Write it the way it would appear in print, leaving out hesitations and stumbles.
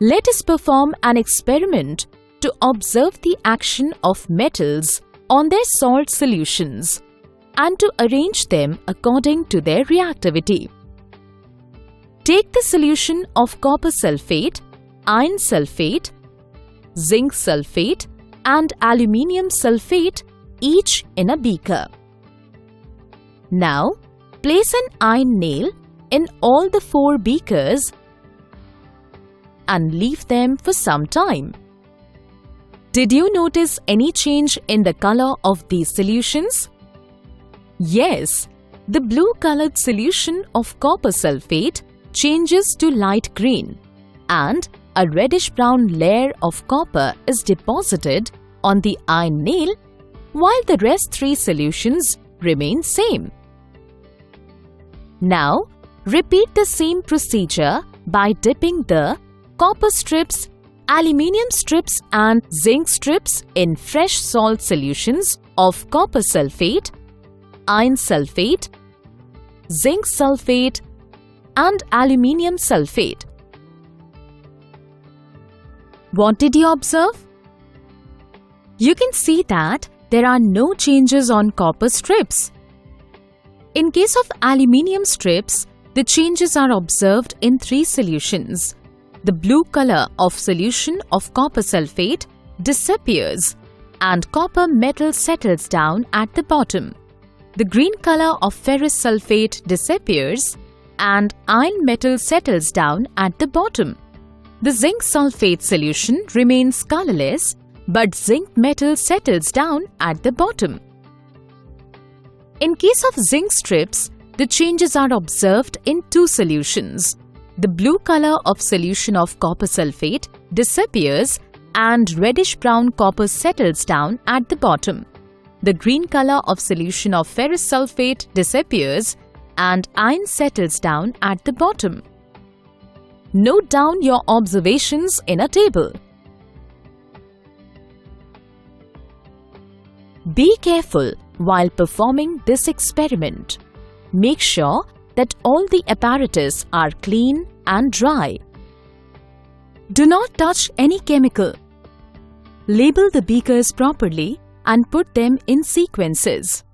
Let us perform an experiment to observe the action of metals on their salt solutions and to arrange them according to their reactivity. Take the solution of copper sulfate, iron sulfate, zinc sulfate and aluminium sulfate each in a beaker. Now, place an iron nail in all the 4 beakers and leave them for some time. Did you notice any change in the color of these solutions? Yes, the blue-colored solution of copper sulfate changes to light green and a reddish-brown layer of copper is deposited on the iron nail while the rest 3 solutions remain same. Now, repeat the same procedure by dipping the copper strips, aluminium strips and zinc strips in fresh salt solutions of copper sulfate, iron sulfate, zinc sulfate and aluminium sulfate. What did you observe? You can see that there are no changes on copper strips. In case of aluminium strips, the changes are observed in 3 solutions. The blue color of solution of copper sulfate disappears and copper metal settles down at the bottom. The green color of ferrous sulfate disappears and iron metal settles down at the bottom. The zinc sulfate solution remains colorless, but zinc metal settles down at the bottom. In case of zinc strips, the changes are observed in 2 solutions. The blue color of solution of copper sulfate disappears and reddish-brown copper settles down at the bottom. The green color of solution of ferrous sulfate disappears and iron settles down at the bottom. Note down your observations in a table. Be careful while performing this experiment. Make sure that all the apparatus are clean and dry. Do not touch any chemical. Label the beakers properly and put them in sequences.